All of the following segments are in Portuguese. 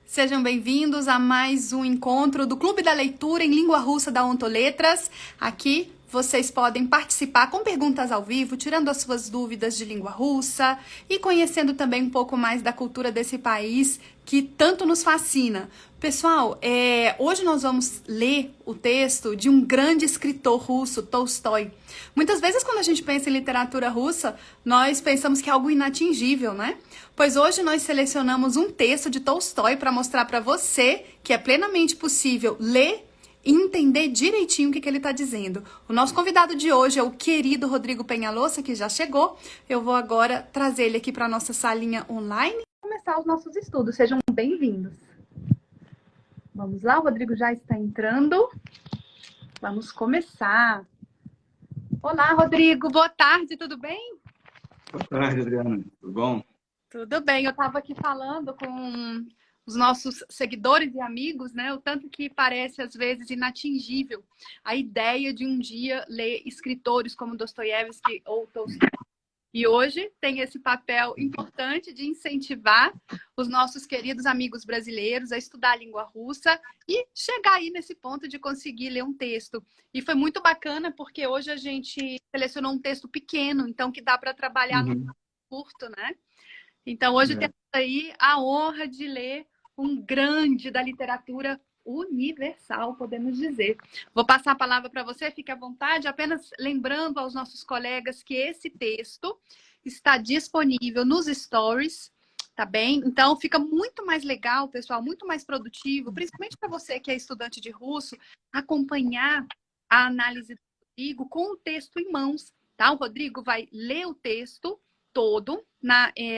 Sejam bem-vindos a mais um encontro do Clube da Leitura em Língua Russa da Ontoletras. Aqui vocês podem participar com perguntas ao vivo, tirando as suas dúvidas de língua russa e conhecendo também um pouco mais da cultura desse país que tanto nos fascina. Pessoal, hoje nós vamos ler o texto de um grande escritor russo, Tolstói. Muitas vezes quando a gente pensa em literatura russa, nós pensamos que é algo inatingível, né? Pois hoje nós selecionamos um texto de Tolstói para mostrar para você que é plenamente possível ler e entender direitinho o que ele está dizendo. O nosso convidado de hoje é o querido Rodrigo Penhalosa, que já chegou. Eu vou agora trazer ele aqui para a nossa salinha online e começar os nossos estudos. Sejam bem-vindos. Vamos lá, o Rodrigo já está entrando. Vamos começar. Olá, Rodrigo. Boa tarde, tudo bem? Boa tarde, Adriana. Tudo bom? Tudo bem. Eu estava aqui falando com os nossos seguidores e amigos, né? O tanto que parece, às vezes, inatingível a ideia de um dia ler escritores como Dostoiévski ou Tolstói. E hoje tem esse papel importante de incentivar os nossos queridos amigos brasileiros a estudar a língua russa e chegar aí nesse ponto de conseguir ler um texto. E foi muito bacana porque hoje a gente selecionou um texto pequeno, então que dá para trabalhar no curto, né? Então hoje temos aí a honra de ler um grande da literatura universal, podemos dizer. Vou passar a palavra para você, fique à vontade, apenas lembrando aos nossos colegas que esse texto está disponível nos stories, tá bem? Então fica muito mais legal, pessoal, muito mais produtivo, principalmente para você que é estudante de russo, acompanhar a análise do Rodrigo com o texto em mãos, tá? O Rodrigo vai ler o texto todo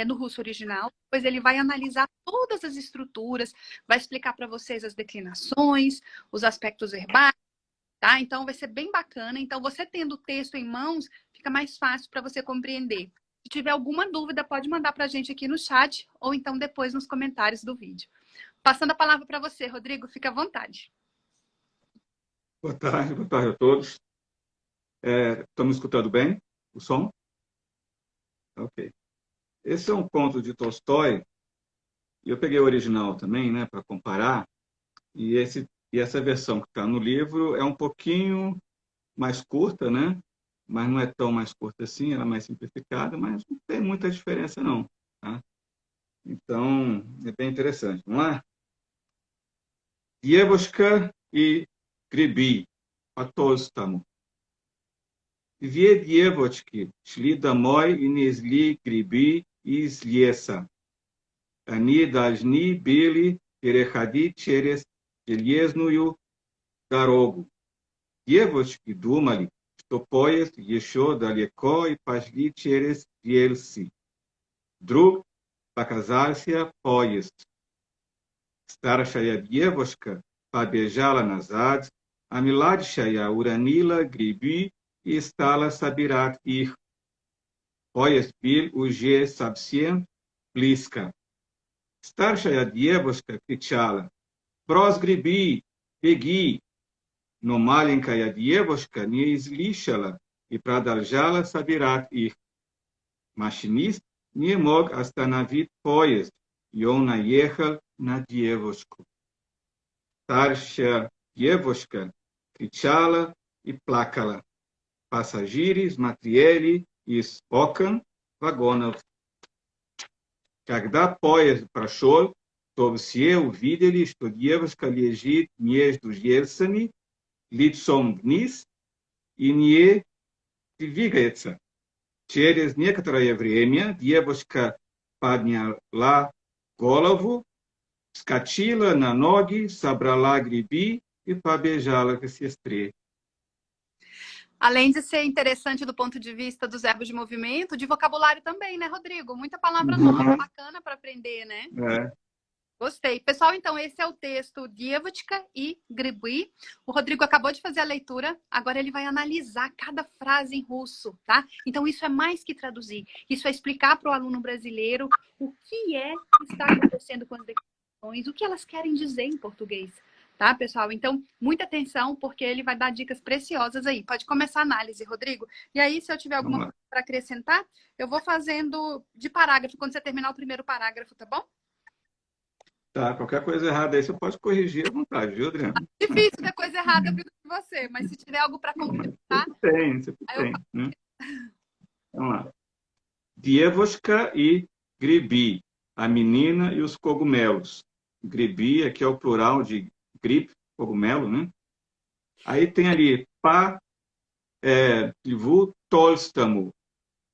no russo original, depois ele vai analisar todas as estruturas, vai explicar para vocês as declinações, os aspectos verbais, tá? Então vai ser bem bacana. Então você tendo o texto em mãos, fica mais fácil para você compreender. Se tiver alguma dúvida, pode mandar para a gente aqui no chat ou então depois nos comentários do vídeo. Passando a palavra para você, Rodrigo, fica à vontade. Boa tarde a todos. Estão me escutando bem? O som? Ok. Esse é um conto de Tolstói, e eu peguei o original também, né, para comparar, e essa versão que está no livro é um pouquinho mais curta, né? Mas não é tão mais curta assim, ela é mais simplificada, mas não tem muita diferença não, tá? Então, é bem interessante. Vamos lá? Девушка и грибы по Толстому. Две девочки шли домой и несли грибы из леса. Они должны были переходить через железную дорогу. Девочки думали, что поезд еще далеко, и пошли через рельсы. Вдруг показался поезд. Старшая девушка побежала назад, а младшая уронила грибы и стала собирать их. Поезд был уже совсем близко. Старшая девушка кричала: «Брось грибы, беги!» Но маленькая девушка не слышала и продолжала собирать их. Машинист не мог остановить поезд, и он наехал на девушку. Старшая девушка кричала и плакала. Пассажиры смотрели из окон вагонов. Когда поезд прошел, то все увидели, что девушка лежит между рельсами, лицом вниз, и не двигается. Через некоторое время девушка подняла голову, вскочила на ноги, собрала грибы и побежала к сестре. Além de ser interessante do ponto de vista dos verbos de movimento, de vocabulário também, né, Rodrigo? Muita palavra nova, bacana para aprender, né? Gostei. Pessoal, então esse é o texto Девочка e Грибы. O Rodrigo acabou de fazer a leitura, agora ele vai analisar cada frase em russo, tá? Então isso é mais que traduzir. Isso é explicar para o aluno brasileiro o que está acontecendo com as declarações, o que elas querem dizer em português. Tá, pessoal? Então, muita atenção, porque ele vai dar dicas preciosas aí. Pode começar a análise, Rodrigo. E aí, se eu tiver alguma coisa para acrescentar, eu vou fazendo de parágrafo, quando você terminar o primeiro parágrafo, tá bom? Tá, qualquer coisa errada aí você pode corrigir à vontade, viu, Adriano? Difícil ter coisa errada vindo de você, mas se tiver algo para Não, mas complementar, sempre aí eu tem, né? Vamos lá. Dievoshka e Gribi, a menina e os cogumelos. Gribi, aqui é o plural de grib, cogumelo, né? Aí tem ali Pa Lvu Tolstamo,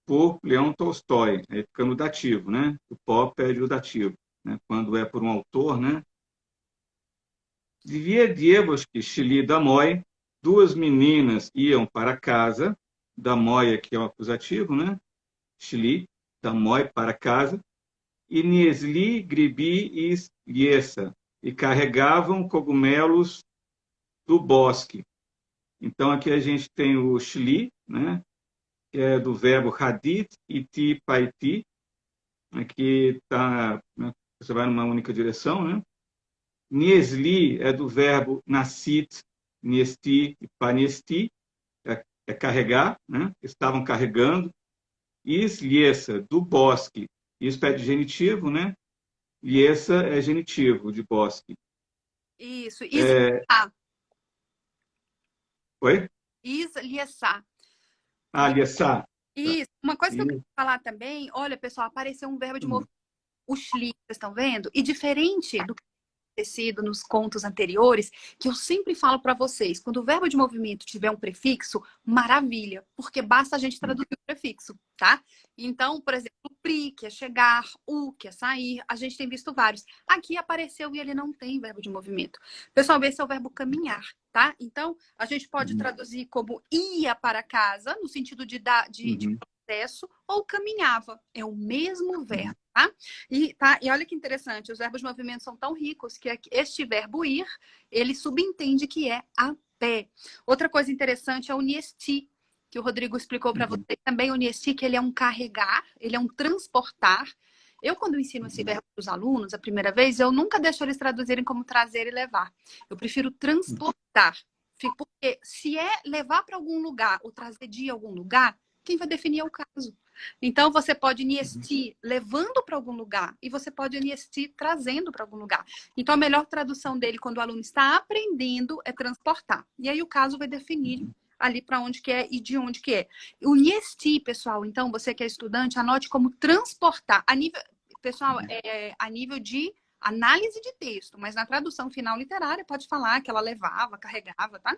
por Leão Tolstói, aí fica no dativo, né? O pó pede o dativo, né? Quando é por um autor, né? Devia Dievosky, Shili Damói, duas meninas iam para casa, Damói aqui é o acusativo, né? Shili, Damói para casa, e Niesli, Gribi e Liesa, e carregavam cogumelos do bosque. Então aqui a gente tem o Shili, né? Que é do verbo hadith, iti, paiti, aqui tá, né, você vai numa única direção, né? Niesli é do verbo nasit, niesti e panesti, é carregar, né? Estavam carregando. Is liesa, do bosque, isso pede genitivo, né? Liesa é genitivo de bosque. isso, Oi? Isliessá. Ah, liesa. Tá. Isso. Uma coisa que eu queria Isso. falar também, olha, pessoal, apareceu um verbo de Uhum. movimento, o shli, vocês estão vendo? E diferente do que acontecido nos contos anteriores, que eu sempre falo para vocês, quando o verbo de movimento tiver um prefixo, maravilha, porque basta a gente traduzir o prefixo, tá? Então, por exemplo, pri, que é chegar, u, que é sair, a gente tem visto vários. Aqui apareceu e ele não tem verbo de movimento. Pessoal, esse é o verbo caminhar, tá? Então, a gente pode traduzir como ia para casa, no sentido de dar, de Uhum. processo, ou caminhava. É o mesmo verbo. E olha que interessante, os verbos de movimento são tão ricos que este verbo ir, ele subentende que é a pé. Outra coisa interessante é o niesti, que o Rodrigo explicou para você também, o niesti, que ele é um carregar, ele é um transportar. Eu, quando ensino esse verbo para os alunos, a primeira vez, eu nunca deixo eles traduzirem como trazer e levar. Eu prefiro transportar. Porque se é levar para algum lugar ou trazer de algum lugar, quem vai definir é o caso. Então, você pode niesti levando para algum lugar e você pode niesti trazendo para algum lugar. Então, a melhor tradução dele quando o aluno está aprendendo é transportar. E aí o caso vai definir ali para onde que é e de onde que é. O niesti, pessoal, então, você que é estudante, anote como transportar. Pessoal, a nível de análise de texto, mas na tradução final literária pode falar que ela levava, carregava, tá?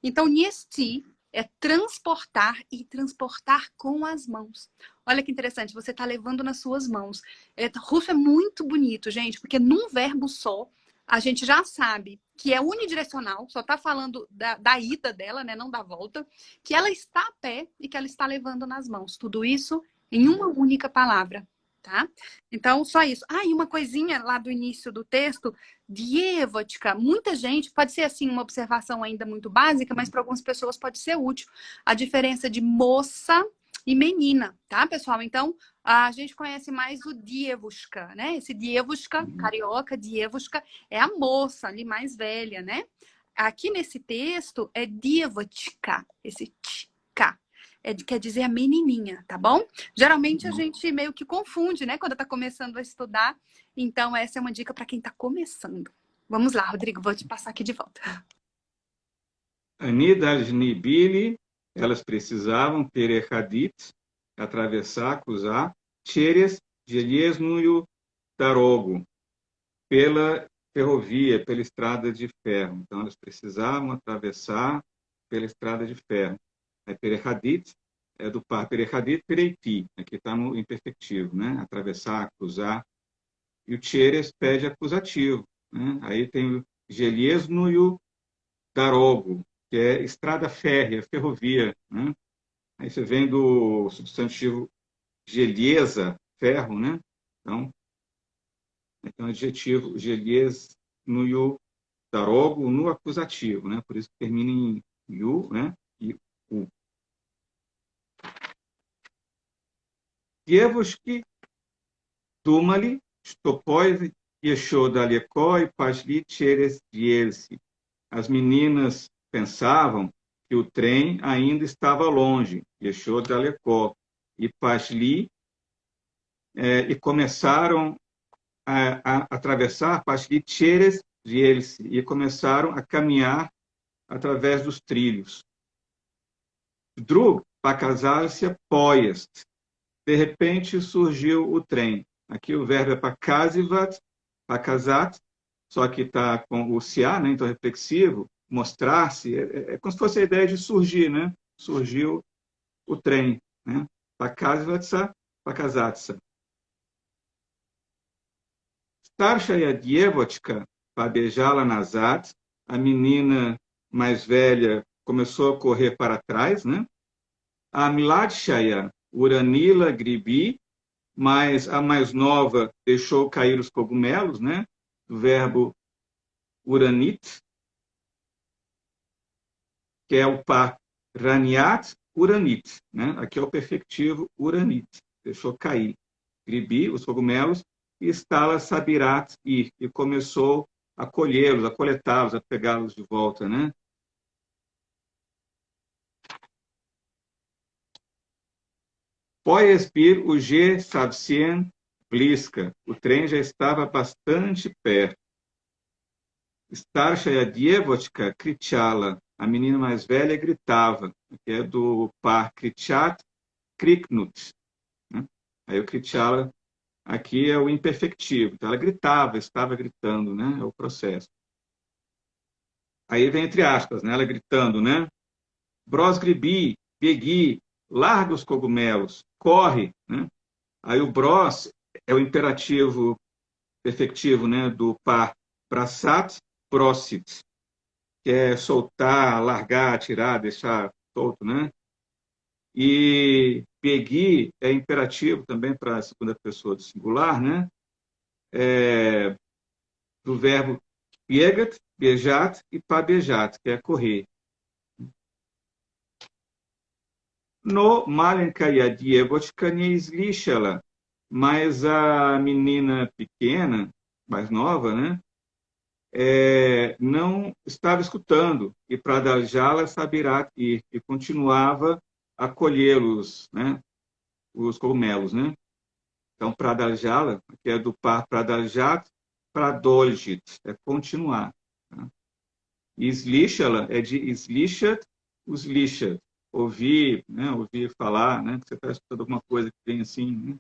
Então, niesti é transportar e transportar com as mãos. Olha que interessante, você está levando nas suas mãos. Russo é muito bonito, gente, porque num verbo só, a gente já sabe que é unidirecional, só está falando da ida dela, né, não da volta, que ela está a pé e que ela está levando nas mãos. Tudo isso em uma única palavra, tá? Então, só isso. E uma coisinha lá do início do texto, Dievotka, muita gente, pode ser assim uma observação ainda muito básica, mas para algumas pessoas pode ser útil. A diferença de moça e menina, tá, pessoal? Então, a gente conhece mais o Dievushka, né? Esse Dievushka, carioca, Dievushka, é a moça ali mais velha, né? Aqui nesse texto é Dievotka, esse tchka. Quer dizer a menininha, tá bom? Geralmente a gente meio que confunde, né? Quando tá começando a estudar. Então, essa é uma dica para quem tá começando. Vamos lá, Rodrigo, vou te passar aqui de volta. Anida Nibili, elas precisavam Perechadit, atravessar, cruzar, Cheres, Geliesnuio, Tarogo, pela ferrovia, pela estrada de ferro. Então, elas precisavam atravessar pela estrada de ferro. Aí, Perechadit é do par Perechadit, Pereiti, aqui está no imperfectivo, né? Atravessar, cruzar. E o Cheres pede acusativo, né? Aí tem o Geliesnuio, Tarogo, que é estrada férrea, ferrovia, né? Aí você vem do substantivo geliesa, ferro, né? Então adjetivo gelies no iu darogo no acusativo, né? Por isso que termina em iu, né? E u. Dievosky Tumali, Stopoi, Yeshodalekó e Pashli Cheres Dielsi. As meninas pensavam que o trem ainda estava longe, Yeshodalekó e Pashli, e começaram a atravessar Pashlicheres de eles e começaram a caminhar através dos trilhos. Drug pakazalsia poiest. De repente surgiu o trem. Aqui o verbo é pakazivat, pakazat, só que está com o sia, né? Então reflexivo, mostrar-se, é como se fosse a ideia de surgir, né? Surgiu o trem, né? Pakazivatsa, pakazatsa. Starshaya Dievotka, Pabejala Nazat, a menina mais velha começou a correr para trás, né? A Mladshaya Uranila Gribi, mas a mais nova deixou cair os cogumelos, né? Do verbo uranit, que é o par raniat uranit, né? Aqui é o perfectivo uranit, deixou cair. Gribi, os cogumelos, e Stala Sabirat ir, e começou a colhê-los, a coletá-los, a pegá-los de volta, né? Poiespir o G Savsien Bliska. O trem já estava bastante perto. Starshaya Dievotka Krichala. A menina mais velha gritava, que é do par Krichat Kriknut. Né? Aí o Krichala aqui é o imperfectivo. Então ela gritava, estava gritando, né? É o processo. Aí vem entre aspas, né? Ela gritando, né? Brosgribi, Begui, larga os cogumelos, corre, né? Aí o bros é o imperativo perfectivo, né, do par prasat, prosit, que é soltar, largar, tirar, deixar solto, né? E begui é imperativo também para a segunda pessoa do singular, né? Do verbo biegat, bejat e pabejat, que é correr. No Malenkaya Dievotka Neizlishala, mas a menina pequena, mais nova, né, não estava escutando, e Pradajala Sabirat ir, e continuava a colhê-los, né, os cogumelos. Né? Então, Pradajala, que é do par Pradajat, Pradoljit, é continuar. Tá? E Slishala é de Slishat, Uslishat. Ouvir, né, ouvir falar, né, que você está escutando alguma coisa que vem assim, né?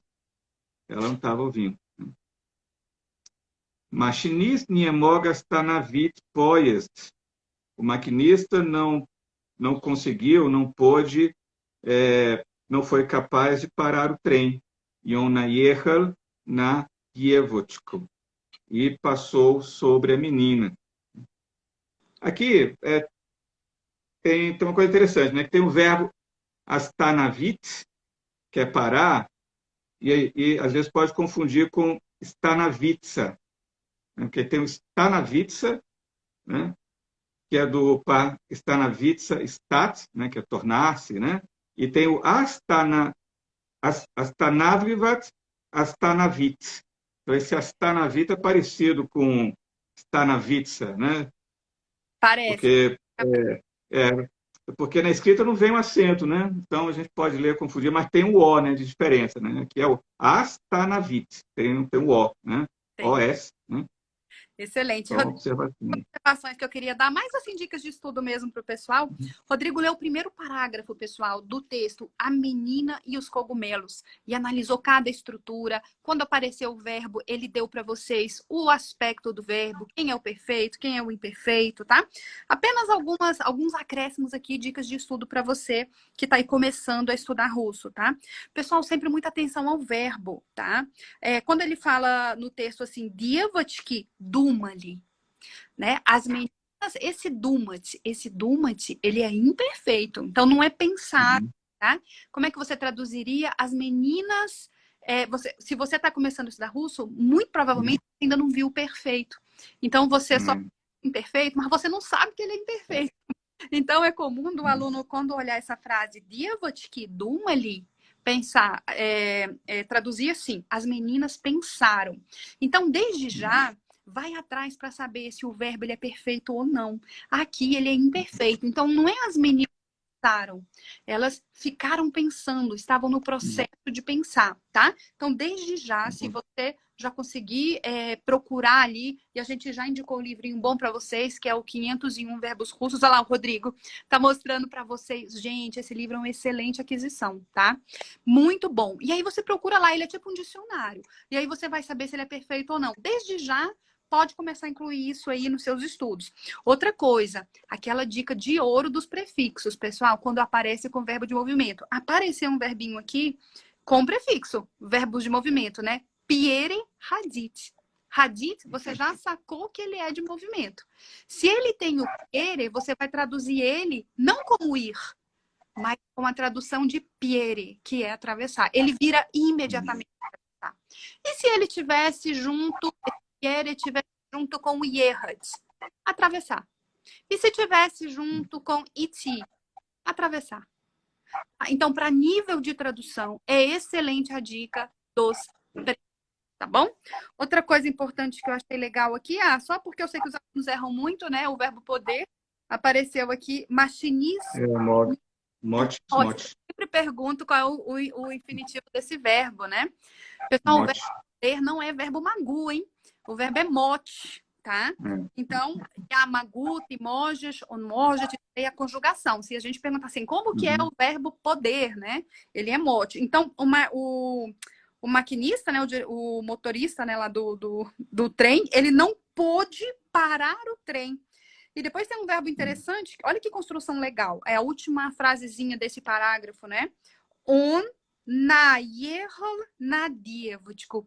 Ela não estava ouvindo. Né? Machinist niemogas tanavit poiest. O maquinista não conseguiu, não pôde, não foi capaz de parar o trem. Iona Yehal na Dievotko. E passou sobre a menina. Aqui tem uma coisa interessante, né? Que tem o verbo astanavit, que é parar, e às vezes pode confundir com stanavitsa, né? Porque tem o stanavitsa, né? Que é do par stanavitsa stat, né? Que é tornar-se, né? E tem o astanavlivat, astanavit. Então, esse astanavit é parecido com stanavitsa, né? Parece. Porque porque na escrita não vem um acento, né? Então a gente pode ler confundir, mas tem o O, né, de diferença, né? Que é o Astanavit, tem o O, né? Tem. OS, né? Excelente. Então, observação. Observações que eu queria dar, mais assim, dicas de estudo mesmo para o pessoal. Rodrigo leu o primeiro parágrafo, pessoal, do texto A Menina e os Cogumelos e analisou cada estrutura. Quando apareceu o verbo, ele deu para vocês o aspecto do verbo, quem é o perfeito, quem é o imperfeito, tá? Apenas alguns acréscimos aqui, dicas de estudo para você que está aí começando a estudar russo, tá? Pessoal, sempre muita atenção ao verbo, tá? Quando ele fala no texto assim, Dievotki dumali, né? As meninas, esse dumat, ele é imperfeito. Então, não é pensar, tá? Como é que você traduziria as meninas? Se você está começando a estudar russo, muito provavelmente ainda não viu o perfeito. Então, você só é imperfeito, mas você não sabe que ele é imperfeito. Então, é comum do aluno, quando olhar essa frase, Dievotki dumali, pensar, traduzir assim, as meninas pensaram. Então, desde já, vai atrás para saber se o verbo ele é perfeito ou não. Aqui ele é imperfeito. Então, não é as meninas que pensaram, elas ficaram pensando, estavam no processo de pensar, tá? Então, desde já, se você já consegui procurar ali, e a gente já indicou um livrinho bom para vocês, que é o 501 Verbos Russos. Olha lá, o Rodrigo tá mostrando para vocês. Gente, esse livro é uma excelente aquisição, tá? Muito bom. E aí você procura lá, ele é tipo um dicionário. E aí você vai saber se ele é perfeito ou não. Desde já, pode começar a incluir isso aí nos seus estudos. Outra coisa, aquela dica de ouro dos prefixos, pessoal, quando aparece com verbo de movimento. Apareceu um verbinho aqui com prefixo, verbos de movimento, né? Piere hadit. Hadit, você já sacou que ele é de movimento. Se ele tem o piere, você vai traduzir ele não como ir, mas com a tradução de piere, que é atravessar. Ele vira imediatamente atravessar. E se ele tivesse junto, piere tivesse junto com o yerhat, atravessar. E se tivesse junto com iti, atravessar. Então, para nível de tradução, é excelente a dica dos prefixos, tá bom? Outra coisa importante que eu achei legal aqui, só porque eu sei que os alunos erram muito, né? O verbo poder apareceu aqui, machinista. Mote. Eu sempre pergunto qual é o infinitivo desse verbo, né? Pessoal, o verbo poder não é verbo magu, hein? O verbo é mote, tá? Então, a magu, timoges, onmoges, é a conjugação. Se a gente perguntar assim, como que é o verbo poder, né? Ele é mote. Então, o maquinista, né? O motorista, né? Lá do trem, ele não pôde parar o trem. E depois tem um verbo interessante. Olha que construção legal. É a última frasezinha desse parágrafo, né? On naierl nadievotico.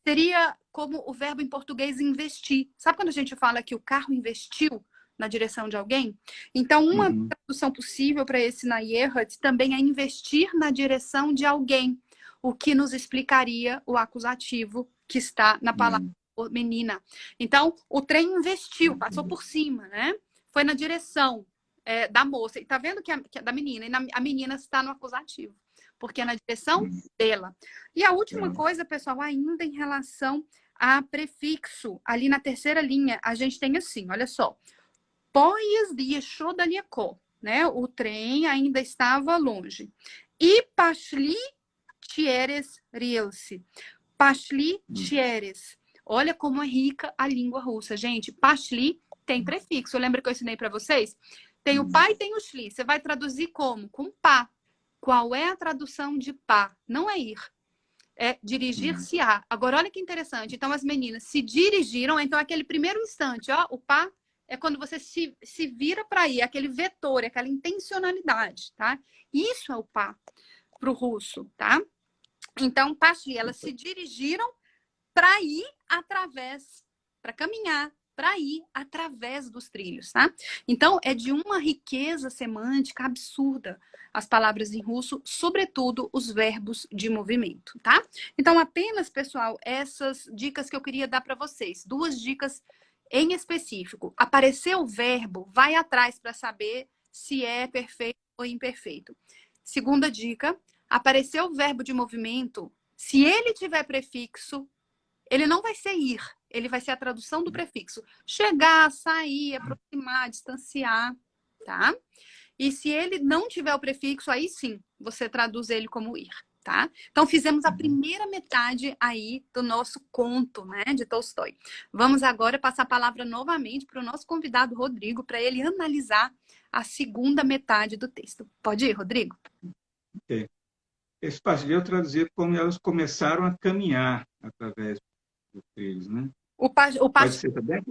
Seria como o verbo em português investir. Sabe quando a gente fala que o carro investiu na direção de alguém? Então, uma tradução possível para esse naierl também é investir na direção de alguém. O que nos explicaria o acusativo que está na palavra menina. Então, o trem investiu, passou por cima, né? Foi na direção da moça. E tá vendo que é da menina. E a menina está no acusativo, porque é na direção dela. E a última coisa, pessoal, ainda em relação a prefixo, ali na terceira linha, a gente tem assim, olha só. Pois deixou daleko, né? O trem ainda estava longe. E pashli tieres rielse. Pashli tieres. Olha como é rica a língua russa, gente. Pashli tem prefixo. Lembra que eu ensinei para vocês? Tem o pá e tem o shli. Você vai traduzir como? Com pá. Qual é a tradução de pá? Não é ir. É dirigir-se-á. Agora, olha que interessante. Então, as meninas se dirigiram. Então, aquele primeiro instante, ó, o pá é quando você se vira para ir. Aquele vetor, aquela intencionalidade, tá? Isso é o pá para o russo, tá? Então, pashli, elas se dirigiram para ir através, para caminhar, para ir através dos trilhos, tá? Então, é de uma riqueza semântica absurda as palavras em russo, sobretudo os verbos de movimento, tá? Então, apenas, pessoal, essas dicas que eu queria dar para vocês. Duas dicas em específico. Apareceu o verbo, vai atrás para saber se é perfeito ou imperfeito. Segunda dica, apareceu o verbo de movimento, se ele tiver prefixo, ele não vai ser ir, ele vai ser a tradução do prefixo. Chegar, sair, aproximar, distanciar, tá? E se ele não tiver o prefixo, aí sim, você traduz ele como ir, tá? Então, fizemos a primeira metade aí do nosso conto, né, de Tolstói. Vamos agora passar a palavra novamente para o nosso convidado, Rodrigo, para ele analisar a segunda metade do texto. Pode ir, Rodrigo? Ok. Esse passo eu traduzir como elas começaram a caminhar através dos trilhos, né? Pode ser também?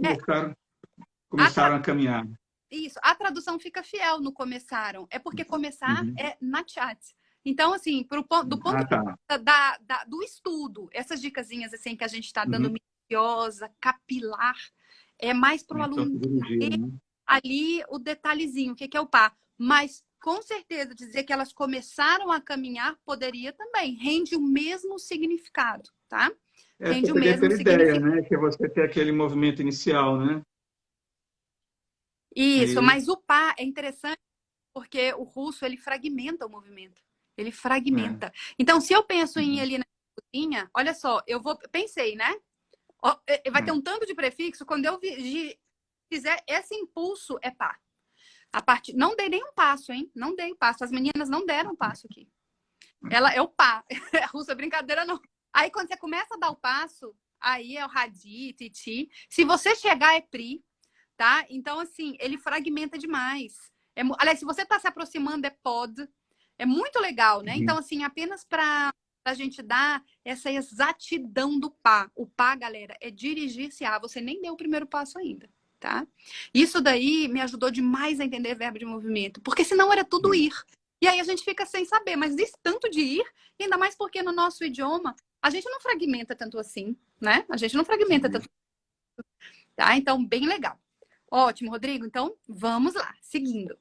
Começaram a caminhar. Isso, a tradução fica fiel no começaram. É porque começar é na chat. Então, assim, do ponto de vista do estudo, essas dicasinhas assim, que a gente está dando minuciosa, capilar, é mais para o aluno entender ali o detalhezinho, o que é o pá. Mas, com certeza, dizer que elas começaram a caminhar poderia também. Rende o mesmo significado, tá? Rende o mesmo significado. Ideia, né? Que você tem aquele movimento inicial, né? Isso, mas o pá é interessante porque o russo, ele fragmenta o movimento. Ele fragmenta. Então, se eu penso em ali na cozinha, olha só, pensei, né? Vai ter um tanto de prefixo, quando eu fizer esse impulso, é pá. Não dei nem um passo, hein? Não dei um passo. As meninas não deram um passo aqui. Ela é o pá. Russa, brincadeira não. Aí, quando você começa a dar o passo, aí é o Hadi, Titi. Se você chegar, é Pri, tá? Então, assim, ele fragmenta demais. Aliás, se você está se aproximando, é Pod. É muito legal, né? Então, assim, apenas para a gente dar essa exatidão do pá. O pá, galera, é dirigir-se a. Você nem deu o primeiro passo ainda, tá? Isso daí me ajudou demais a entender verbo de movimento, porque senão era tudo ir. E aí a gente fica sem saber, mas diz tanto de ir, ainda mais porque no nosso idioma a gente não fragmenta tanto assim, né? A gente não fragmenta tanto, tá? Então, bem legal. Ótimo, Rodrigo. Então, vamos lá, seguindo.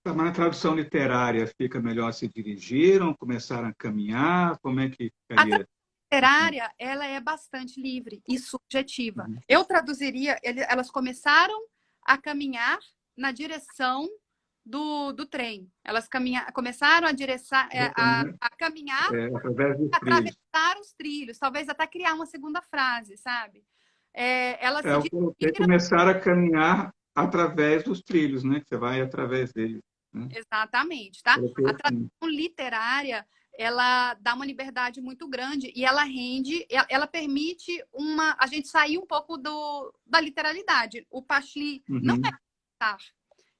Mas na tradução literária fica melhor se dirigiram, começaram a caminhar, como é que A ficaria? literária, ela é bastante livre e subjetiva. Eu traduziria, elas começaram a caminhar na direção do trem. Elas começaram a caminhar Através dos trilhos. atravessar os trilhos, talvez até criar uma segunda frase, sabe? Elas se Eu coloquei dirigiram. começar a caminhar através dos trilhos, né? Que você vai através deles. Né? Exatamente, tá? Coloquei A assim. tradução literária, ela dá uma liberdade muito grande e ela rende, ela permite a gente sair um pouco da literalidade. O Pashli não é começar,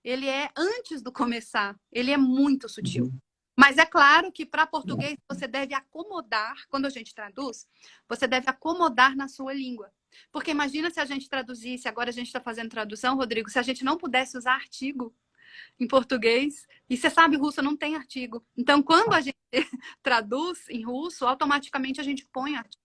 ele é antes do começar, ele é muito sutil. Mas é claro que para português você deve acomodar, quando a gente traduz, você deve acomodar na sua língua. Porque imagina se a gente traduzisse, agora a gente está fazendo tradução, Rodrigo, se a gente não pudesse usar artigo em português. E você sabe, russo não tem artigo. Então, quando a gente traduz em russo, automaticamente a gente põe artigo.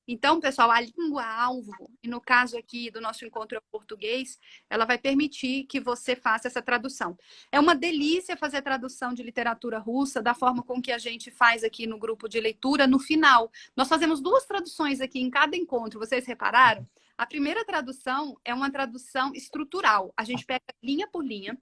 Então, pessoal, a língua-alvo, e no caso aqui do nosso encontro é o português, ela vai permitir que você faça essa tradução. É uma delícia fazer tradução de literatura russa da forma com que a gente faz aqui no grupo de leitura no final. Nós fazemos 2 traduções aqui em cada encontro, vocês repararam? A primeira tradução é uma tradução estrutural. A gente pega linha por linha,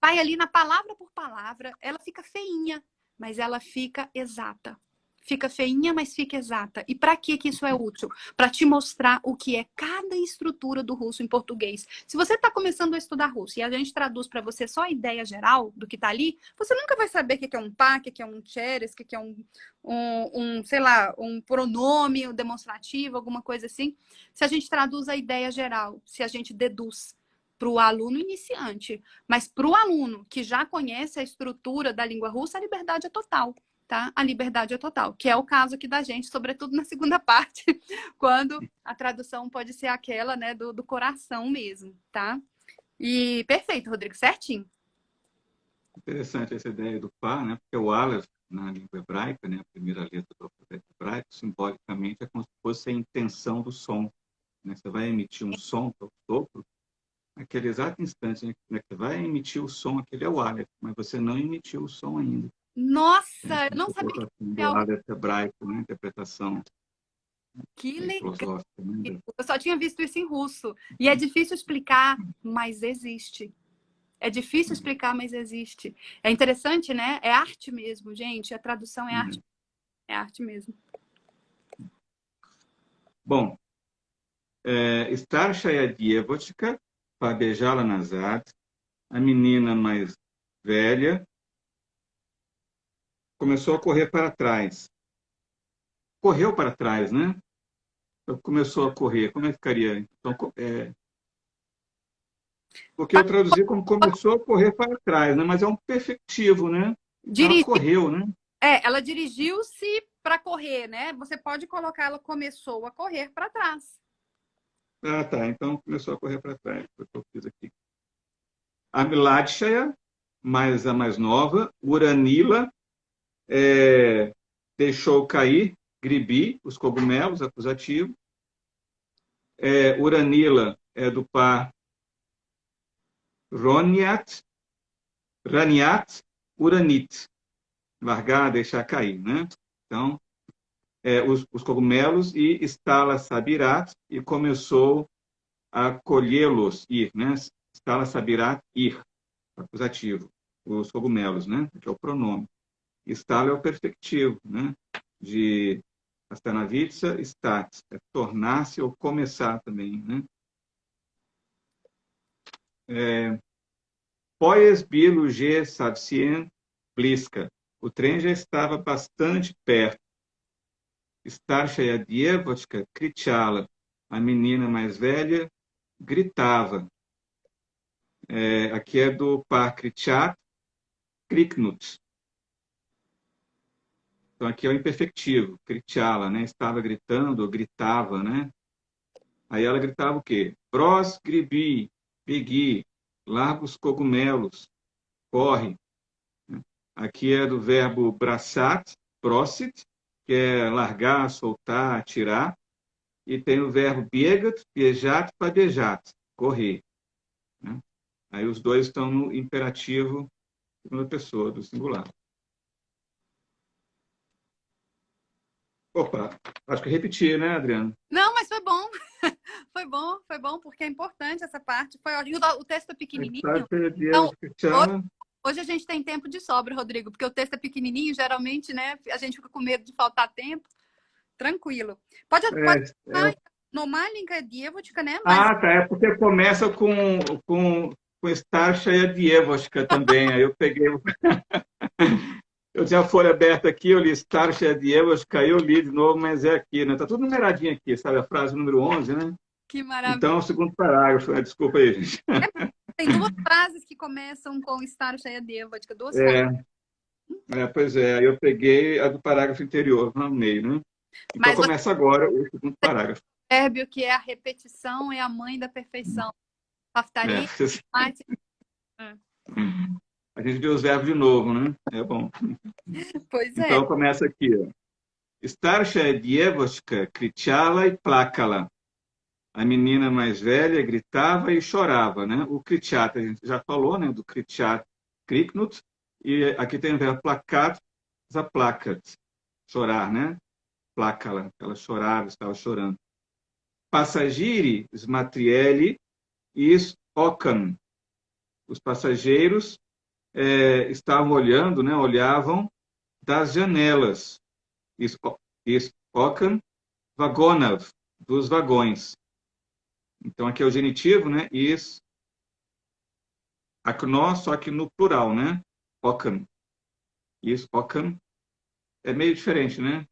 vai ali na palavra por palavra, ela fica feinha, mas ela fica exata. Fica feinha, mas fica exata. E para que isso é útil? Para te mostrar o que é cada estrutura do russo em português. Se você está começando a estudar russo e a gente traduz para você só a ideia geral do que está ali, você nunca vai saber o que é um pá, o que é um cheres, o que é sei lá, um pronome um demonstrativo, alguma coisa assim. Se a gente traduz a ideia geral, se a gente deduz para o aluno iniciante, mas para o aluno que já conhece a estrutura da língua russa, a liberdade é total. Tá? A liberdade é total, que é o caso aqui da gente, sobretudo na segunda parte, quando a tradução pode ser aquela, né, do coração mesmo, tá? E perfeito, Rodrigo, certinho. Interessante essa ideia do pá, né? Porque o Aleph, na língua hebraica, né, a primeira letra do alfabeto hebraico, simbolicamente é como se fosse a intenção do som. Né? Você vai emitir um som, que é o sopro, naquele exato instante né, que você vai emitir o som, aquele é o Aleph, mas você não emitiu o som ainda. Nossa, eu não sabia que Do era algo Aleph hebraico, né? Interpretação que bem legal. filosófica. Né? Eu só tinha visto isso em russo. E é difícil explicar, mas existe. É difícil explicar, mas existe. É interessante, né? É arte mesmo, gente. A tradução é arte. É arte mesmo. Bom, Starsha Dievochka, Fabejala Nazad, a menina mais velha, começou a correr para trás. Correu para trás, né? Começou a correr. Como é que ficaria? Então, porque eu traduzi como começou a correr para trás, né? Mas é um perfectivo, né? Ela correu, né? Ela dirigiu-se para correr, né? Você pode colocar, ela começou a correr para trás. Ah, tá. Então começou a correr para trás. Foi o que eu fiz aqui. A Miladshaya, a mais nova, Uranila, deixou cair Gribi, os cogumelos, acusativo. Uranila é do par Raniat, Uranit. Largar, deixar cair, né? Então, os cogumelos e Stala Sabirat e começou a colhê-los, ir, né? Stala Sabirat, ir, acusativo. Os cogumelos, né? Que é o pronome. Stala é o perfectivo, né? De Astanavitsa, stat, é tornar-se ou começar também, né? Poies Bilo G. Savsien Bliska. O trem já estava bastante perto. Starshaya Dievochka кричала. A menina mais velha gritava. Aqui é do par кричат, крикнуть. Então, aqui é o imperfectivo, кричала, né? Estava gritando, ou gritava, né? Aí ela gritava o quê? Bros, gribi, begi, larga os cogumelos, corre. Aqui é do verbo brasat, prosit, que é largar, soltar, atirar. E tem o verbo biegat, biejat, padejat, correr. Né? Aí os dois estão no imperativo, segunda pessoa, do singular. Opa, acho que repeti, né, Adriano? Não, mas foi bom. Foi bom, porque é importante essa parte. Foi ótimo. O texto é pequenininho. Então, hoje a gente tem tempo de sobra, Rodrigo, porque o texto é pequenininho, geralmente, né? A gente fica com medo de faltar tempo. Tranquilo. Pode no Malinka Dievochka, né? Mas... Ah, tá. É porque começa com Starshaya Dievochka também. Aí eu peguei... Eu tinha a folha aberta aqui, eu li Starshaya Dievochka, eu li de novo, mas é aqui, né? Tá tudo numeradinho aqui, sabe? A frase número 11, né? Que maravilha. Então, o segundo parágrafo, né? Desculpa aí, gente. Tem duas frases que começam com Starshaya Dievochka, duas frases. Pois é, aí eu peguei a do parágrafo anterior, no meio, né? Então, mas começa agora o segundo parágrafo. O provérbio que é a repetição é a mãe da perfeição. Haftaria, A gente viu os verbos de novo, né? É bom. Pois é. Então, começa aqui, ó. Starshaya Dievochka кричала e плакала. A menina mais velha gritava e chorava, né? O кричат, a gente já falou, né? Do кричат, крикнуть. E aqui tem o verbo placat, zaplacat. Chorar, né? Плакала. Ela chorava, estava chorando. Passagiri, smatrieli e ocan. Os passageiros estavam olhando, né? Olhavam das janelas. Ocan, vagonav, dos vagões. Então, aqui é o genitivo, né? Akno, só que no plural, né? Ocan. Ocan. É meio diferente, né?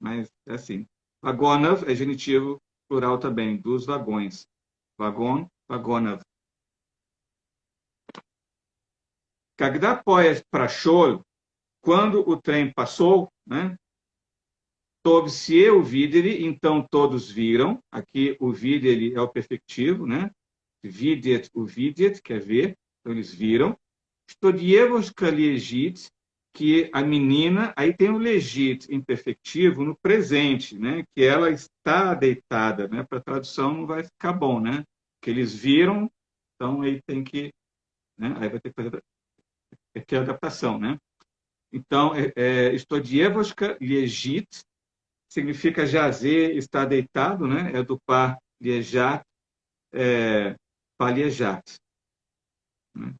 Mas é assim. Vagonav é genitivo plural também, dos vagões. Vagon, vagonav. Когда поезд прошел, quando o trem passou, né? То все увидели, então todos viram. Aqui o videli é o perfectivo, né? Videt, o videt, quer ver. Então eles viram. Что девушка лежит, que a menina, aí tem o legit imperfectivo no presente, né? Que ela está deitada, né? Para tradução não vai ficar bom, né? Que eles viram, então aí tem que, né? Aí vai ter que fazer aqui a adaptação, né? Então, что девушка лежит significa jazer, estar deitado, né? É do par liejat, paliejat. Né?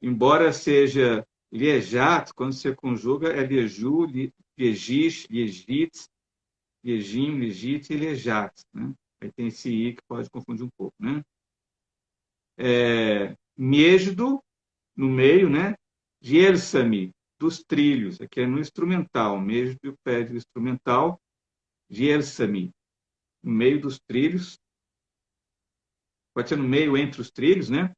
Embora seja liejat, quando você conjuga, é lieju, liegish, liejit, liejim, liejit e liejat. Né? Aí tem esse i que pode confundir um pouco, né? Mesdo, no meio, né? Gelsami, dos trilhos. Aqui é no instrumental. Mesdo pede o instrumental. Gelsami, no meio dos trilhos. Pode ser no meio, entre os trilhos, né?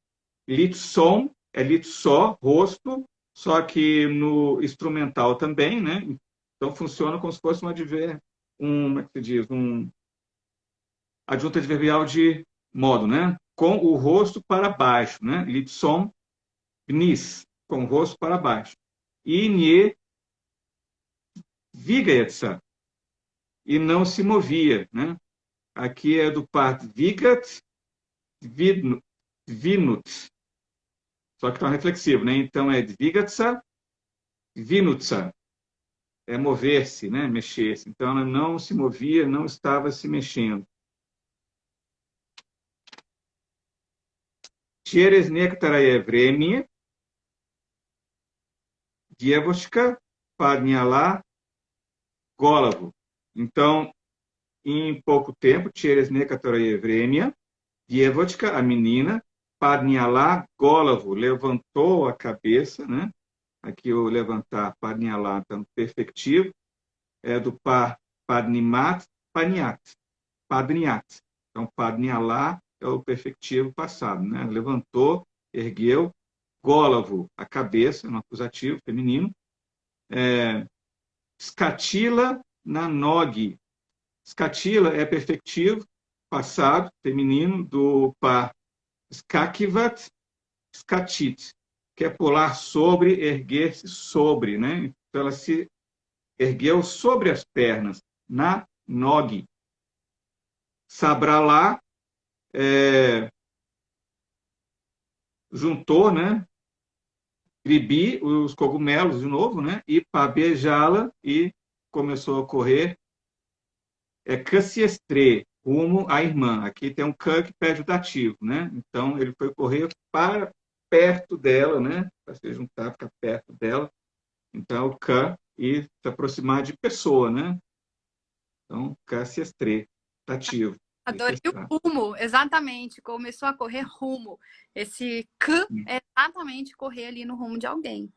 Litson, é litsó, rosto, só que no instrumental também, né? Então funciona como se fosse como é que se diz? Adjunto adverbial de modo, né? Com o rosto para baixo, né? Litson, gnis, com o rosto para baixo. E nie, vigatsa, e não se movia, né? Aqui é do par vigat, vinut, só que está reflexivo, né? Então é dvigatsa, vinutsa, é mover-se, né? Mexer-se. Então ela não se movia, não estava se mexendo. Через некоторое время девушка подняла голову. Então, em pouco tempo, через некоторое время, девочка, a menina, подняла голову, levantou a cabeça, né? Aqui o levantar, подняла, então, perfectivo, é do par Padnimat, Paniat. Padniat. Então, Padnialá é o perfectivo passado, né? Levantou, ergueu, gólavo, a cabeça, no acusativo feminino. Scatila na nog. Scatila é perfectivo passado feminino do par skakivat, skatit, que é pular sobre, erguer-se sobre, né? Então ela se ergueu sobre as pernas, na nog. Sabralá juntou, né? Gribi, os cogumelos de novo, né? E pabejala e começou a correr. Cassiestre, rumo à irmã. Aqui tem um can que pede o dativo, né? Então ele foi correr para perto dela, né? Para se juntar, ficar perto dela. Então é o can e se aproximar de pessoa, né? Então, Cassiestre, dativo. Adorei o rumo, exatamente. Começou a correr rumo. Esse que é exatamente correr ali no rumo de alguém.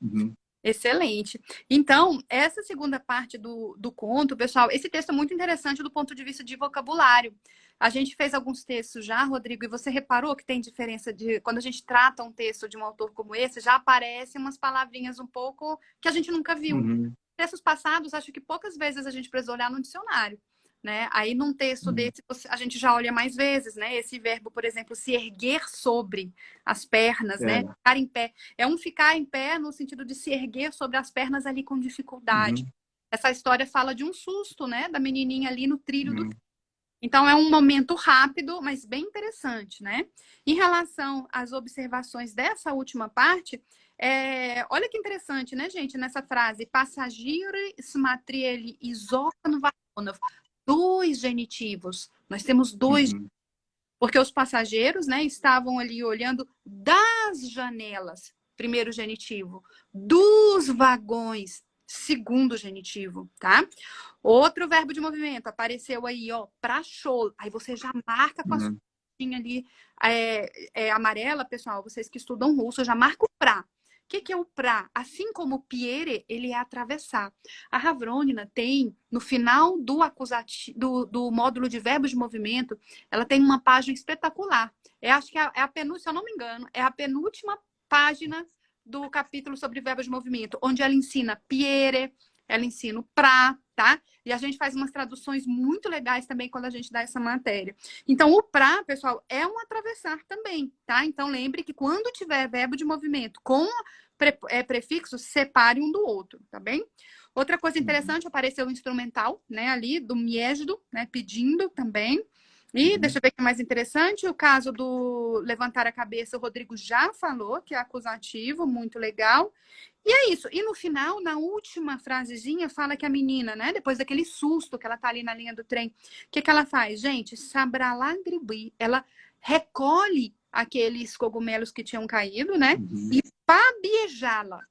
Uhum. Excelente. Então, essa segunda parte do conto, pessoal, esse texto é muito interessante do ponto de vista de vocabulário. A gente fez alguns textos já, Rodrigo, e você reparou que tem diferença de... Quando a gente trata um texto de um autor como esse, já aparecem umas palavrinhas um pouco que a gente nunca viu. Uhum. Textos passados, acho que poucas vezes a gente precisou olhar no dicionário. Né? Aí, num texto desse, a gente já olha mais vezes, né? Esse verbo, por exemplo, se erguer sobre as pernas, né? Ficar em pé. É um ficar em pé no sentido de se erguer sobre as pernas ali com dificuldade. Uhum. Essa história fala de um susto, né? Da menininha ali no trilho do... Então, é um momento rápido, mas bem interessante, né? Em relação às observações dessa última parte, olha que interessante, né, gente? Nessa frase, passagire smatrieli isocan varonov. 2 genitivos. Nós temos 2, porque os passageiros, né, estavam ali olhando das janelas, primeiro genitivo, dos vagões, segundo genitivo, tá? Outro verbo de movimento apareceu aí, ó, prachou. Aí você já marca com a sua ali amarela, pessoal, vocês que estudam russo, já marca o pra. O que é o pra? Assim como o piere, ele é atravessar. A Ravronina tem, no final do acusativo, do módulo de verbos de movimento, ela tem uma página espetacular. Acho que é a penúltima, se eu não me engano, é a penúltima página do capítulo sobre verbos de movimento, onde ela ensina piere, ela ensina o pra, tá? E a gente faz umas traduções muito legais também quando a gente dá essa matéria. Então, o pra, pessoal, é um atravessar também, tá? Então, lembre que quando tiver verbo de movimento com prefixo, separe um do outro, tá bem? Outra coisa interessante, apareceu o instrumental, né, ali, do miesdo, né, pedindo também. E deixa eu ver o que é mais interessante, o caso do levantar a cabeça, o Rodrigo já falou, que é acusativo, muito legal. E é isso. E no final, na última frasezinha, fala que a menina, né, depois daquele susto que ela tá ali na linha do trem, o que ela faz? Gente, sabralagribi, ela recolhe aqueles cogumelos que tinham caído, né, e pabiejala.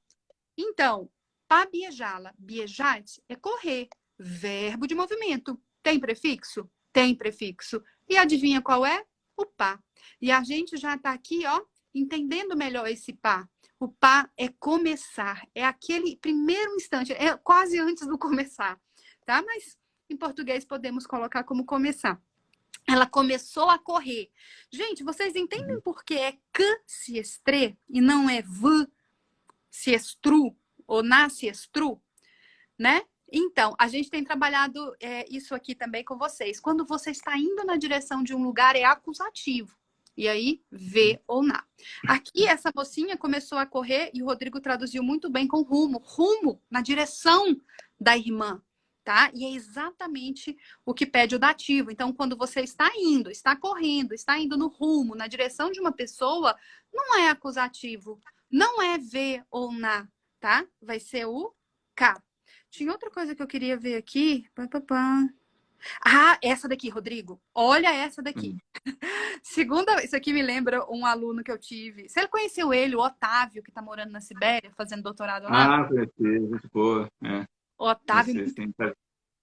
Então, pabiejala, biejat é correr, verbo de movimento. Tem prefixo? Tem prefixo. E adivinha qual é? O pá. E a gente já tá aqui, ó, entendendo melhor esse pá. O pá é começar, é aquele primeiro instante, é quase antes do começar, tá? Mas em português podemos colocar como começar. Ela começou a correr. Gente, vocês entendem por que é que se estre e não é v se estru ou na se estru, né? Então, a gente tem trabalhado isso aqui também com vocês. Quando você está indo na direção de um lugar, é acusativo. E aí, vê ou na. Aqui, essa mocinha começou a correr e o Rodrigo traduziu muito bem com rumo. Rumo na direção da irmã, tá? E é exatamente o que pede o dativo. Então, quando você está indo, está correndo, está indo no rumo, na direção de uma pessoa, não é acusativo. Não é ver ou na, tá? Vai ser o K. Tinha outra coisa que eu queria ver aqui. Ah, essa daqui, Rodrigo. Olha essa daqui. Segunda, isso aqui me lembra um aluno que eu tive. Você conheceu ele, o Otávio, que está morando na Sibéria, fazendo doutorado lá? Ah, conheci, gente boa. O Otávio.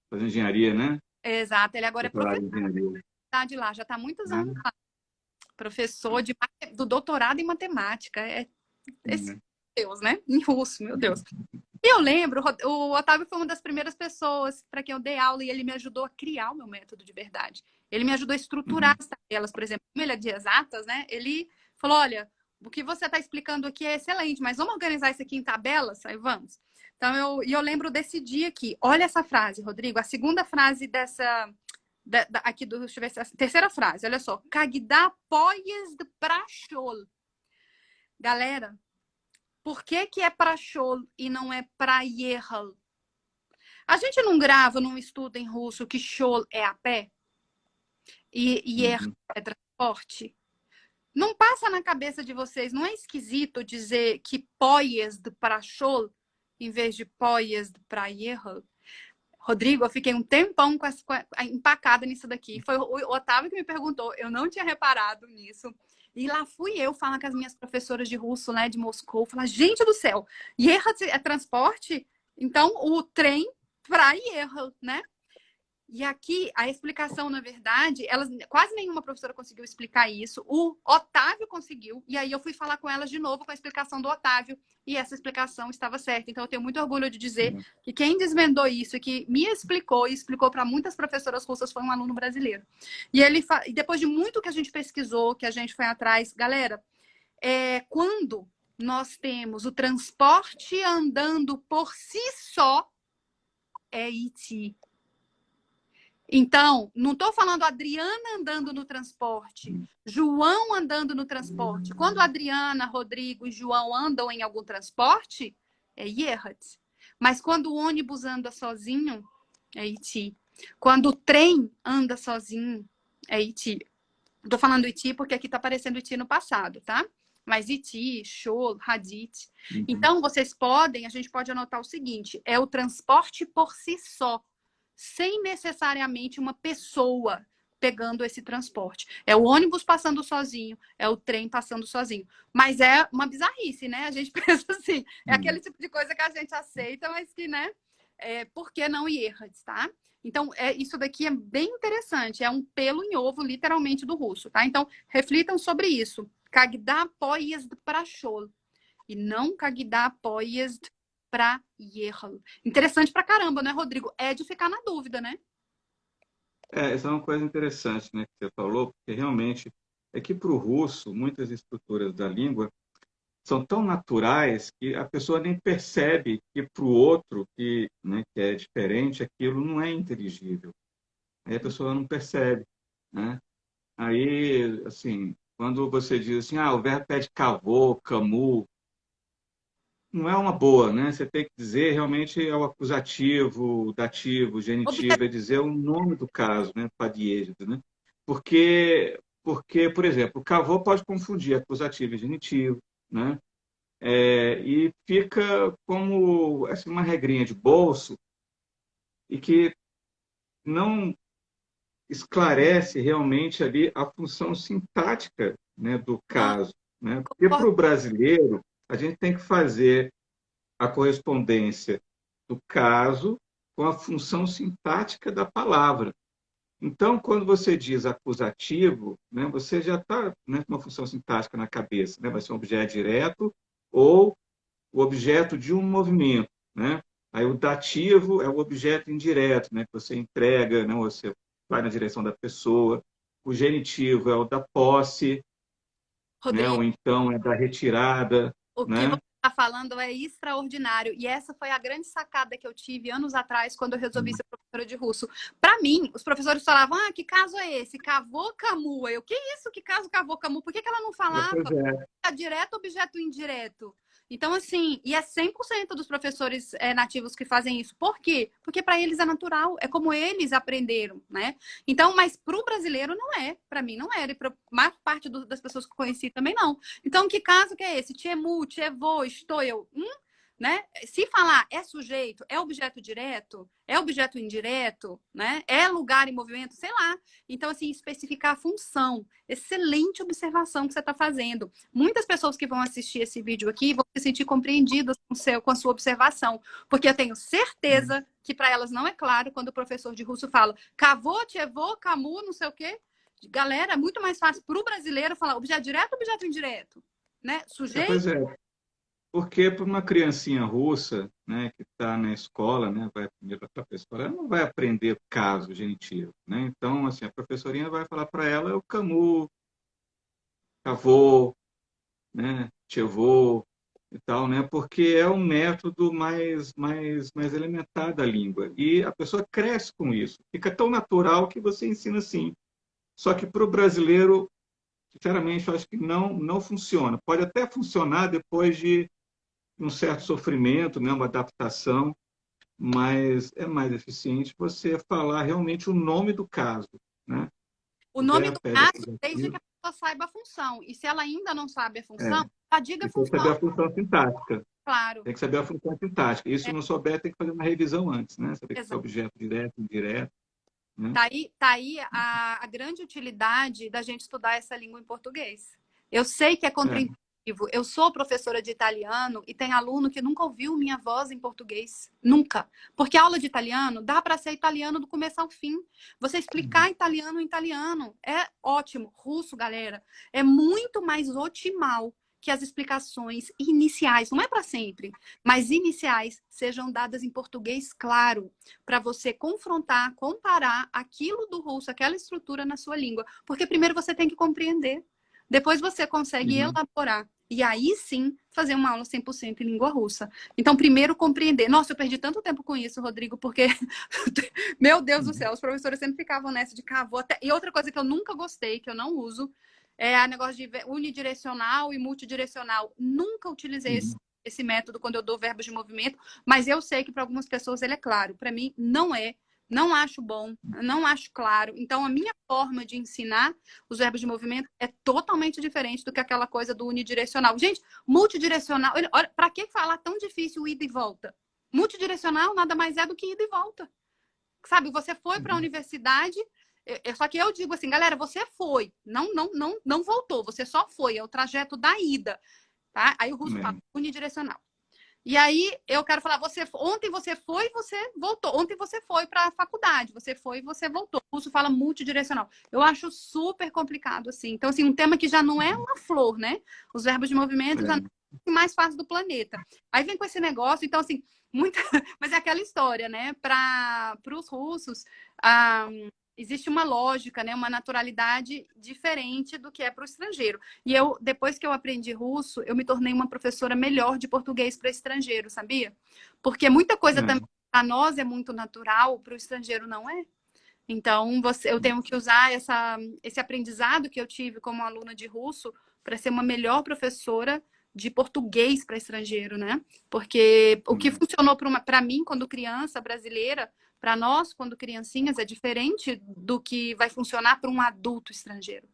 Fazendo engenharia, né? Exato, ele agora Doutorado é professor de lá, já está há muitos anos lá. Professor do doutorado em matemática. Esse Deus, né? Em russo, meu Deus. E eu lembro, o Otávio foi uma das primeiras pessoas para quem eu dei aula e ele me ajudou a criar o meu método de verdade. Ele me ajudou a estruturar Uhum. as tabelas, por exemplo, como ele é de exatas, né? Ele falou, olha, o que você está explicando aqui é excelente, mas vamos organizar isso aqui em tabelas? Aí vamos. Então, eu lembro desse dia aqui. Olha essa frase, Rodrigo, a segunda frase dessa... aqui do, deixa eu ver, a terceira frase, olha só. Kagda poiesd prachol. Galera, por que que é prachol e não é praierl? A gente não grava, não estuda em russo que shol é a pé e er Uhum. é transporte? Não passa na cabeça de vocês, não é esquisito dizer que poiesd prachol em vez de poiesd praierl? Rodrigo, eu fiquei um tempão empacada nisso daqui. Foi o Otávio que me perguntou, eu não tinha reparado nisso. E lá fui eu falar com as minhas professoras de russo, né, de Moscou, falar, gente do céu, Ierhat é transporte? Então, o trem para Ierhat, né? E aqui, a explicação, na verdade, quase nenhuma professora conseguiu explicar isso. O Otávio conseguiu. E aí eu fui falar com elas de novo com a explicação do Otávio. E essa explicação estava certa. Então eu tenho muito orgulho de dizer que quem desvendou isso, que me explicou e explicou para muitas professoras russas, foi um aluno brasileiro. E e depois de muito que a gente pesquisou, que a gente foi atrás, galera, quando nós temos o transporte andando por si só, é IT. Então, não estou falando Adriana andando no transporte, João andando no transporte. Quando Adriana, Rodrigo e João andam em algum transporte, é Ierhat. Mas quando o ônibus anda sozinho, é Iti. Quando o trem anda sozinho, é Iti. Estou falando Iti porque aqui está aparecendo Iti no passado, tá? Mas Iti, Shol, Hadith. Então, vocês podem, a gente pode anotar o seguinte, é o transporte por si só, sem necessariamente uma pessoa pegando esse transporte. É o ônibus passando sozinho, é o trem passando sozinho. Mas é uma bizarrice, né? A gente pensa assim, é aquele tipo de coisa que a gente aceita, mas que, né? Por que não erra, tá? Então, isso daqui é bem interessante. É um pelo em ovo, literalmente, do russo, tá? Então, reflitam sobre isso. Когда поезд прошел. E não когда поезд проехал. Interessante pra caramba, né, Rodrigo? É de ficar na dúvida, né? Essa é uma coisa interessante, né, que você falou, porque realmente é que para o russo, muitas estruturas da língua são tão naturais que a pessoa nem percebe que para o outro, né, que é diferente, aquilo não é inteligível. Aí a pessoa não percebe, né? Aí, assim, quando você diz assim, o verbo pede cavou, camu, não é uma boa, né? Você tem que dizer realmente é o acusativo, o dativo, o genitivo, é dizer o nome do caso, né? Padiêgido, né? Porque, por exemplo, o cavô pode confundir acusativo e genitivo, né? E fica como assim, uma regrinha de bolso e que não esclarece realmente ali a função sintática, né, do Não, caso, né? Porque para concordo. o brasileiro a gente tem que fazer a correspondência do caso com a função sintática da palavra. Então, quando você diz acusativo, né, você já está, né, com uma função sintática na cabeça, né? Vai ser um objeto direto ou o objeto de um movimento, né? Aí o dativo é o objeto indireto, né, que você entrega, né, você vai na direção da pessoa. O genitivo é o da posse, né, Rodrigo, ou então é da retirada, o que você né? está falando é extraordinário. E essa foi a grande sacada que eu tive anos atrás, quando eu resolvi ser professora de russo. Para mim, os professores falavam, que caso é esse? Cavô, camu. Eu, que isso? Que caso cavô, camu? Por que ela não Pois falava? é. Direto, objeto indireto. Então, assim, e é 100% dos professores nativos que fazem isso. Por quê? Porque para eles é natural, é como eles aprenderam, né? Então, mas para o brasileiro não é. Para mim não era, e para a maior parte das pessoas que eu conheci também não. Então, que caso que é esse? Tchemu, tchevo, estou eu. Né? Se falar é sujeito, é objeto direto, é objeto indireto, né? É lugar em movimento, sei lá. Então, assim, especificar a função. Excelente observação que você está fazendo. Muitas pessoas que vão assistir esse vídeo aqui vão se sentir compreendidas com a sua observação, porque eu tenho certeza que para elas não é claro quando o professor de russo fala cavô, tchevô, camu, não sei o quê. Galera, é muito mais fácil para o brasileiro falar objeto direto ou objeto indireto, né? Sujeito. Pois é. Porque para uma criancinha russa, né, que está na escola, né, vai primeiro para a escola, ela não vai aprender caso genitivo, né? Então, assim, a professorinha vai falar para ela o camu, cavô, né, chevô e tal, né? Porque é um método mais elementar da língua. E a pessoa cresce com isso. Fica tão natural que você ensina assim. Só que para o brasileiro, sinceramente, eu acho que não funciona. Pode até funcionar depois de um certo sofrimento, né, uma adaptação, mas é mais eficiente você falar realmente o nome do caso, né? O O nome verbo do pede caso, desde que acusativo. a pessoa saiba a função. E se ela ainda não sabe a É. função, a diga a E tem que saber função, a função sintática. claro. Tem que saber a função sintática. E se É, não souber, tem que fazer uma revisão antes, né? Saber que é exato. objeto direto, indireto, né? Tá aí a grande utilidade da gente estudar essa língua em português. Eu sei que é É. contraintuitivo. Eu sou professora de italiano e tem aluno que nunca ouviu minha voz em português. Nunca. Porque a aula de italiano dá para ser italiano do começo ao fim. Você explicar italiano em italiano é ótimo. Russo, galera, é muito mais otimal que as explicações iniciais, não é para sempre, mas iniciais sejam dadas em português claro, para você confrontar, comparar aquilo do russo, aquela estrutura na sua língua. Porque primeiro você tem que compreender, depois você consegue Uhum. elaborar. E aí sim, fazer uma aula 100% em língua russa. Então, primeiro compreender. Nossa, eu perdi tanto tempo com isso, Rodrigo, porque, meu Deus do céu, os professores sempre ficavam nessa de cavô. E outra coisa que eu nunca gostei, que eu não uso, é a negócio de unidirecional e multidirecional. Nunca utilizei Uhum. esse método quando eu dou verbos de movimento, mas eu sei que para algumas pessoas ele é claro. Para mim, não é. Não acho bom, não acho claro. Então, a minha forma de ensinar os verbos de movimento é totalmente diferente do que aquela coisa do unidirecional. Gente, multidirecional, olha, para que falar tão difícil o ida e volta? Multidirecional nada mais é do que ida e volta. Sabe, você foi para a Uhum. universidade, só que eu digo assim, galera, você foi, não voltou, você só foi, é o trajeto da ida, tá? Aí o russo fala É. unidirecional. E aí eu quero falar, ontem você foi, você voltou. Ontem você foi para a faculdade, você foi, você voltou. O curso fala multidirecional. Eu acho super complicado assim. Então assim, um tema que já não é uma flor, né? Os verbos de movimento já não É. é o mais fácil do planeta. Aí vem com esse negócio, então assim, muita, mas é aquela história, né? Para os russos, ah, existe uma lógica, né? Uma naturalidade diferente do que é para o estrangeiro. E eu, depois que eu aprendi russo, eu me tornei uma professora melhor de português para estrangeiro, sabia? Porque muita coisa também É. para nós é muito natural, para o estrangeiro não é. Então, eu tenho que usar esse aprendizado que eu tive como aluna de russo para ser uma melhor professora de português para estrangeiro, né? Porque o que Uhum. funcionou para mim quando criança brasileira, para nós quando criancinhas, é diferente do que vai funcionar para um adulto estrangeiro.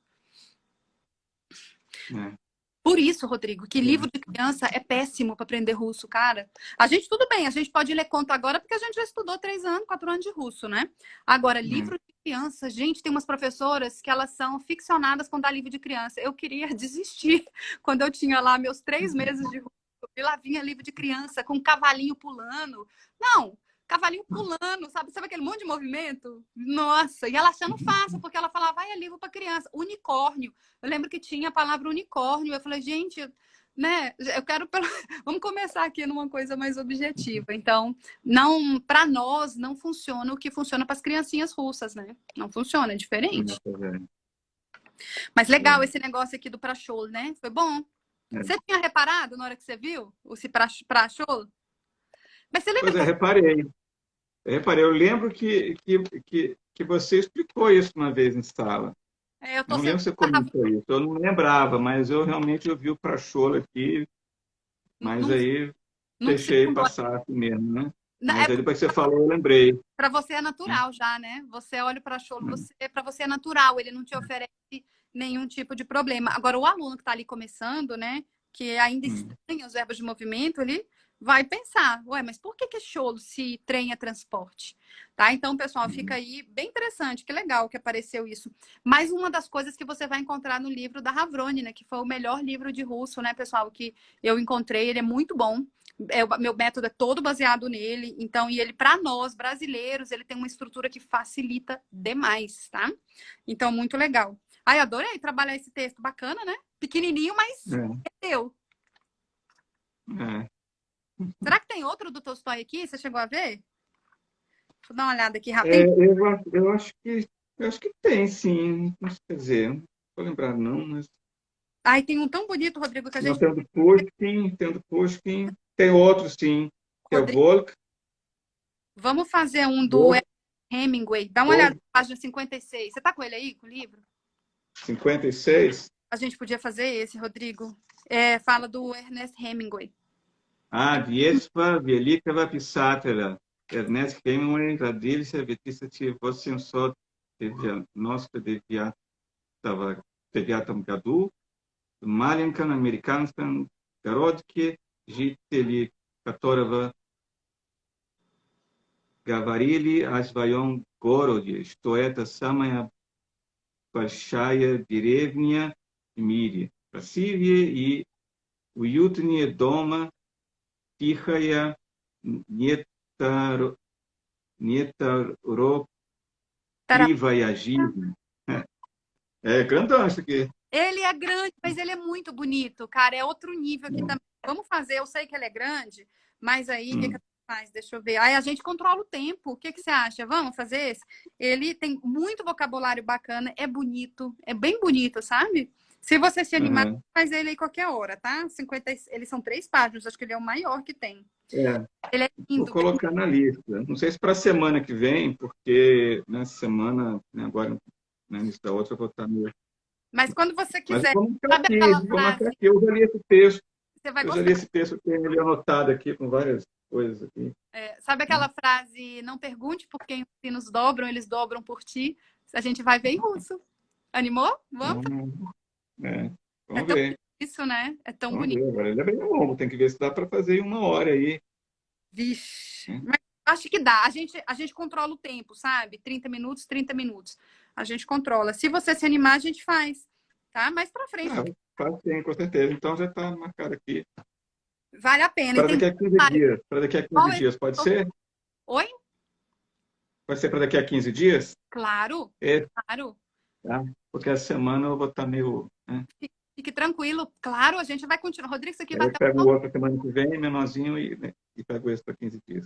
É. Por isso, Rodrigo, que livro de É. criança é péssimo para aprender russo, cara. A gente, tudo bem, a gente pode ler conto agora porque a gente já estudou 3 anos, 4 anos de russo, né? Agora, livro de criança, gente, tem umas professoras que elas são ficcionadas com dar livro de criança. Eu queria desistir quando eu tinha lá meus 3 meses de russo. E lá vinha livro de criança com cavalinho pulando. Não, cavalinho pulando, sabe aquele monte de movimento? Nossa, e ela achando fácil, porque ela falava, vai, é livro para criança. Unicórnio. Eu lembro que tinha a palavra unicórnio. Eu falei, gente, né? Eu quero. Vamos começar aqui numa coisa mais objetiva. Então, não, para nós não funciona o que funciona para as criancinhas russas, né? Não funciona, é diferente. Mas legal esse negócio aqui do pracholo, né? Foi bom. Você tinha reparado na hora que você viu esse pracholo? Mas você lembra Pois que é, reparei. Eu lembro que você explicou isso uma vez em sala. eu tô Não sendo lembro se você comentou isso. Eu não lembrava, mas eu realmente ouvi o Prachola aqui, mas não, aí não deixei circulou. passar assim mesmo, né? É Mas aí depois que você falou, eu lembrei. para você é natural já, né? Você olha para cholo, para você é natural, ele não te oferece nenhum tipo de problema. Agora, o aluno que está ali começando, né? Que ainda estranha os verbos de movimento, ele vai pensar, ué, mas por que cholo se trem é transporte? Tá? Então, pessoal, fica aí bem interessante, que legal que apareceu isso. Mais uma das coisas que você vai encontrar no livro da Havroni, né? Que foi o melhor livro de russo, né, pessoal, que eu encontrei, ele é muito bom. Meu método é todo baseado nele, então, e ele, para nós brasileiros, ele tem uma estrutura que facilita demais, tá? Então, muito legal. Ai, adorei trabalhar esse texto, bacana, né? Pequenininho, mas É, é teu. é. Será que tem outro do Tolstói aqui? Você chegou a ver? Deixa eu dar uma olhada aqui É, rápido. eu acho que tem, sim. Não sei, quer dizer, não vou lembrar não, mas Ai, tem um tão bonito, Rodrigo, que a não gente... Pushkin, tem outro, sim, que é o Rodrigo, Volk, vamos fazer um do Volk, Hemingway. Dá uma olhada Volk na página 56. Você tá com ele aí, com o livro? 56. A gente podia fazer esse, Rodrigo. É, fala do Ernest Hemingway. Детства великого писателя Эрнест Хемингуэй родился в 1899 году в маленьком американском городке, жители которого говорили о своем городе, что это самая большая деревня в мире. Красивее и уютнее дома, тихая, неторопливая жизнь. É grandão isso aqui. Ele é grande, mas ele é muito bonito, cara. É outro nível aqui também. Vamos fazer, eu sei que ele é grande, mas aí o que a gente faz? Deixa eu ver. Aí a gente controla o tempo. O que você acha? Vamos fazer esse? Ele tem muito vocabulário bacana, é bonito, é bem bonito, sabe? Se você se animar, faz ele aí qualquer hora, tá? 50, eles são 3 páginas, acho que ele é o maior que tem. Ele é lindo. Vou colocar na lista. Não sei se para a semana que vem, porque nessa semana, né, agora, né, início da outra, eu vou estar meio... Mas quando você quiser, Mas vamos sabe aqui, aquela vou marcar frase? aqui. Eu já li esse texto. Você vai Eu já gostar. li esse texto, tenho ele anotado aqui com várias coisas aqui. Sabe aquela frase, não pergunte por quem os sinos dobram, eles dobram por ti? A gente vai ver em russo. Animou? Vamos? Vamos ver. Isso, né? É tão Vamos bonito. ver. Agora ele é bem longo, tem que ver se dá para fazer em 1 hora aí. Vixe. Mas acho que dá. A gente controla o tempo, sabe? 30 minutos, 30 minutos. A gente controla. Se você se animar, a gente faz. Tá? Mais pra frente. Faz sim, com certeza. Então já está marcado aqui. Vale a pena. Para daqui a 15 dias. Para daqui a 15 dias, pode ser? Oi? Pode ser para daqui a 15 dias? Claro. Claro. Tá? Porque essa semana eu vou estar meio... Né? Fique tranquilo. Claro, a gente vai continuar. Rodrigo, isso aqui vai Eu pego o outro semana que vem, menorzinho, e pego esse para 15 dias.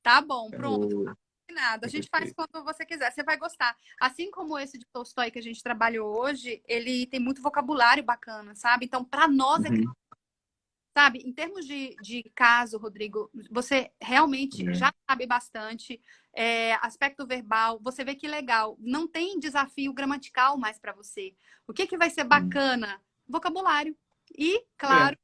Tá bom, pronto. Nada. A gente faz quando você quiser. Você vai gostar. Assim como esse de Tolstói que a gente trabalhou hoje, ele tem muito vocabulário bacana, sabe? Então, para nós, sabe? Em termos de caso, Rodrigo, você realmente já sabe bastante. Aspecto verbal, você vê que legal. Não tem desafio gramatical mais para você. O que vai ser bacana? Vocabulário. E, claro,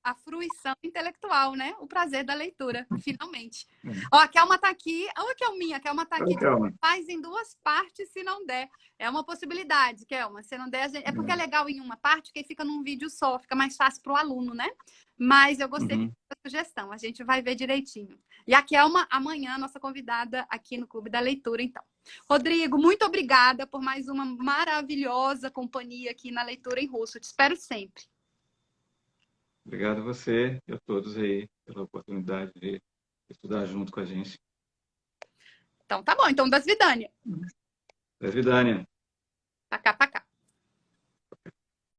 a fruição intelectual, né? O prazer da leitura, finalmente. Ó, a Kelma tá aqui. Olha a Kelminha. A Kelma tá aqui. Faz em 2 partes, se não der. É uma possibilidade, Kelma. Se não der, é porque é legal em uma parte, que aí fica num vídeo só. Fica mais fácil pro aluno, né? Mas eu gostei da sugestão. A gente vai ver direitinho. E a Kelma, amanhã, nossa convidada aqui no Clube da Leitura, então. Rodrigo, muito obrigada por mais uma maravilhosa companhia aqui na Leitura em Russo. Te espero sempre. Obrigado a você e a todos aí pela oportunidade de estudar junto com a gente. Então tá bom. Então, das Vidânia. Das Vidânia. Pacá, pacá.